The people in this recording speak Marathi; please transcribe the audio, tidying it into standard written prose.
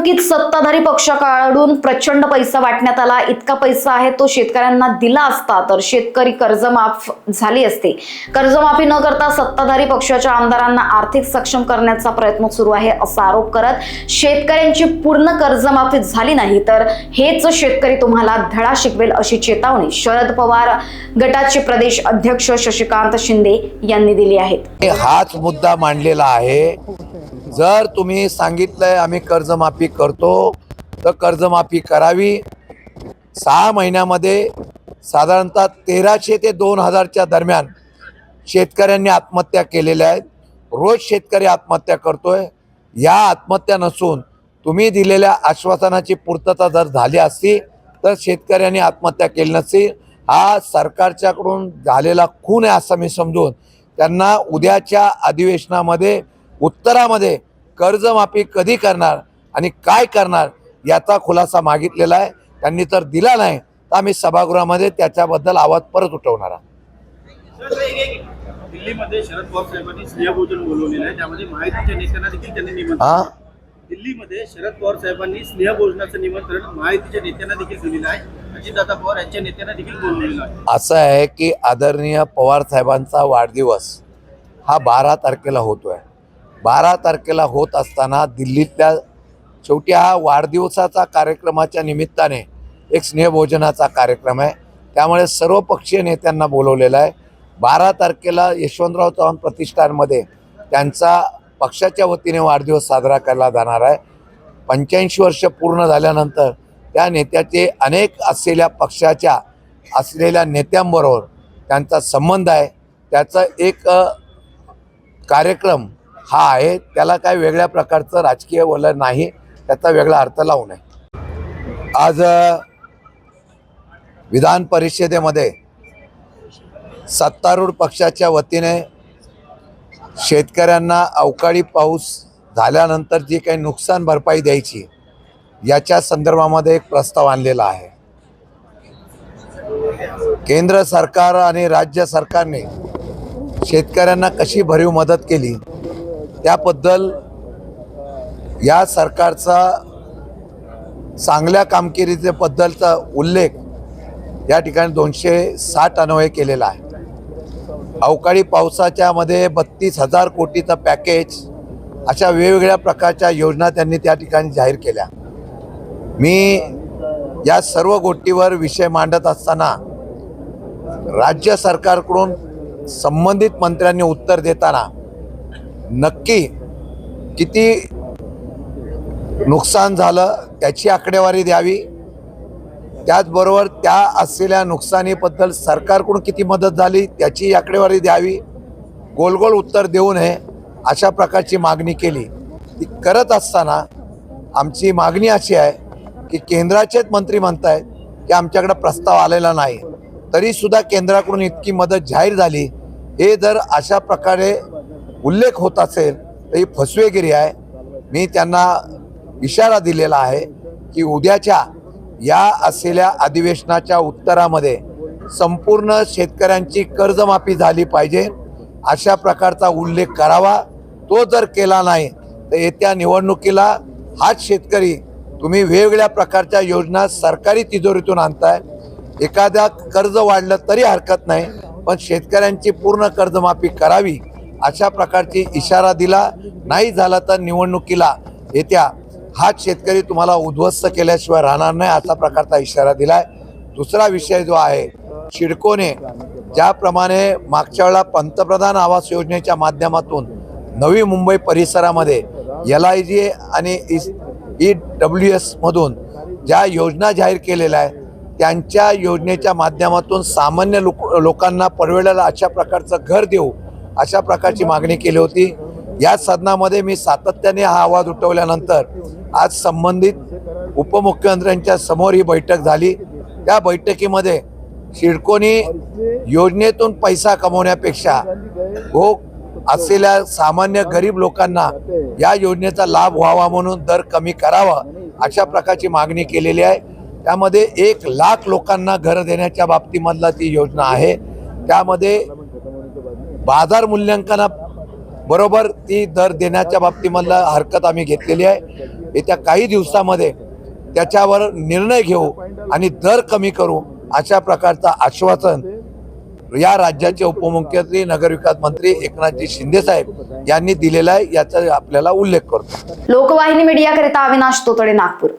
निवडणुकीत सत्ताधारी पक्षाकडून प्रचंड पैसा वाटण्यात आला। इतका पैसा आहे तो शेतकऱ्यांना दिला असता तर शेतकरी कर्जमाफ झाले असते। कर्जमाफी न करता सत्ताधारी पक्षाच्या आमदारांना आर्थिक सक्षम करण्याचा प्रयत्न सुरू आहे असा आरोप करत शेतकऱ्यांची पूर्ण कर्जमाफी झाली नाही तर हेच शेतकरी तुम्हाला धडा शिकवेल अशी चेतावणी शरद पवार गटाचे प्रदेश अध्यक्ष शशिकांत शिंदे यांनी दिली आहे। हाच मुद्दा मांडलेला आहे। जर तुम्ही सांगितलंय आम्ही कर्जमाफी करतो तर कर्जमाफी करावी। 6 महिन्यामध्ये साधारणतः 1300 ते 2000च्या दरम्यान शेतकऱ्यांनी आत्महत्या केलेल्या आहेत। रोज शेतकरी आत्महत्या करतोय। या आत्महत्या नसून तुम्ही दिलेल्या आश्वासनाची पूर्तता जर झाली असती तर शेतकऱ्यांनी आत्महत्या केली नसती। हा सरकारच्याकडून झालेला खून आहे असं मी समजून त्यांना उद्याच्या अधिवेशनामध्ये उत्तरामध्ये कर्जमाफी कधी करणार आणि काय करणार याचा खुलासा मागितलेला आहे। त्यांनी तर दिला नाही तर आम्ही सभागृहामध्ये त्याच्याबद्दल आवाज परत उठवणार आहोत। दिल्लीमध्ये शरद पवार साहेबांनी स्नेहभोजन बोलवलेलं आहे, त्यामध्ये महायुतीच्या नेत्यांना देखील त्यांनी निमंत्रण दिल्लीमध्ये शरद पवार साहेबांनी स्नेहभोजनाचं निमंत्रण महायुतीच्या नेत्यांना देखील दिलेलं आहे। अजितदादा पवार यांच्या नेत्यांना देखील बोललेलं आहे। असं आहे की आदरणीय पवार साहेबांचा वाढदिवस हा 12 तारखेला होतोय। 12 तारखेला होत असताना दिल्लीतल्या शेवटी हा वाढदिवसाचा कार्यक्रमाच्या निमित्ताने एक स्नेहभोजनाचा कार्यक्रम आहे, त्यामुळे सर्व पक्षीय नेत्यांना बोलवलेलं आहे। 12 तारखेला यशवंतराव चव्हाण प्रतिष्ठानमध्ये त्यांचा पक्षाच्या वतीने वाढदिवस साजरा केला जाणार आहे। 85 वर्ष पूर्ण झाल्यानंतर त्या नेत्याचे अनेक असलेल्या पक्षाच्या असलेल्या नेत्यांबरोबर त्यांचा संबंध आहे, त्याचा एक कार्यक्रम हा आहे। त्याला काही वेगळ्या प्रकारचं राजकीय वलय नाही, त्याचा वेगळा अर्थ लावू नये। आज विधान परिषदेमध्ये सत्तारूढ पक्षाच्या वतीने शेतकऱ्यांना अवकाळी पाऊस झाल्यानंतर जी काही नुकसान भरपाई द्यायची याच्या संदर्भामध्ये एक प्रस्ताव आणलेला आहे। केंद्र सरकार आणि राज्य सरकारने शेतकऱ्यांना कशी भरीव मदत केली त्याबद्दल या सरकारचा चांगल्या कामगिरीबद्दलचा उल्लेख या ठिकाणी 260 अन्वये केलेला आहे। अवकाळी पावसाच्या मध्ये 32,000 कोटीचं पॅकेज अशा वेगवेगळ्या प्रकारच्या योजना त्यांनी त्या ठिकाणी जाहीर केल्या। मी या सर्व गोष्टीवर विषय मांडत असताना राज्य सरकारकडून संबंधित मंत्र्यांनी उत्तर देताना नक्की किती नुकसान झालं त्याची आकडेवारी द्यावी, त्याचबरोबर त्या असलेल्या नुकसानीबद्दल सरकारकडून किती मदत झाली त्याची आकडेवारी द्यावी। गोल गोल उत्तर देऊ नये अशा प्रकारची मागणी केली। ती करत असताना आमची मागणी अशी आहे की केंद्राचेच मंत्री म्हणत आहेत की आमच्याकडे प्रस्ताव आलेला नाही, तरीसुद्धा केंद्राकडून इतकी मदत जाहीर झाली, हे जर अशा प्रकारे उल्लेख होत असेल तर ही फसवेगिरी आहे। मी त्यांना इशारा दिलेला आहे की उद्याच्या या असलेल्या अधिवेशनाच्या उत्तरामध्ये संपूर्ण शेतकऱ्यांची कर्जमाफी झाली पाहिजे अशा प्रकारचा उल्लेख करावा। तो जर केला नाही तर येत्या निवडणुकीला हाच शेतकरी तुम्ही वेगवेगळ्या प्रकारच्या योजना सरकारी तिजोरीतून आणताय। एखाद्या कर्ज वाढलं तरी हरकत नाही, पण शेतकऱ्यांची पूर्ण कर्जमाफी करावी अशा प्रकारची इशारा दिला। नाही झाला तर निवडणुकीला येत्या हाच शेतकरी तुम्हाला उद्ध्वस्त केल्याशिवाय राहणार नाही असा प्रकारचा इशारा दिलाय। दुसरा विषय जो आहे सिडकोने ज्याप्रमाणे मागच्या वेळेला पंतप्रधान आवास योजनेच्या माध्यमातून नवी मुंबई परिसरामध्ये LIG आणि EWS मधून ज्या योजना जाहीर केलेल्या आहेत त्यांच्या योजनेच्या माध्यमातून सामान्य लोकांना परवडेल अशा प्रकारचं घर देऊ अशा प्रकारची मागणी केली होती। या सदनामध्ये मी सातत्याने हा आवाज उठवल्यानंतर आज संबंधित उपमुख्यमंत्र्यांच्या समोर ही बैठक झाली। त्या बैठकीमध्ये सिडकोनी योजनेतून पैसा कमवण्यापेक्षा असलेल्या सामान्य गरीब लोकांना या योजनेचा लाभ व्हावा म्हणून दर कमी करावा अशा प्रकारची मागणी केलेली आहे। त्यामध्ये 1 लाख लोकांना घर देण्याच्या बाबतीमधला ती योजना आहे। त्यामध्ये बाजार मूल्यांकन बरोबर ती दर देण्याच्या बाबतीमधला हरकत आम्ही घेतलेली आहे. येत्या काही दिवसामध्ये त्याच्यावर निर्णय घेऊ आणि दर कमी करू अशा प्रकारचं आश्वासन या राज्याचे उपमुख्यमंत्री नगरविकास मंत्री एकनाथजी शिंदे साहेब यांनी दिलेला आहे, याचा आपल्याला उल्लेख करतो. लोकवाहिनी मीडियाकरिता अविनाश तोतडे, नागपूर.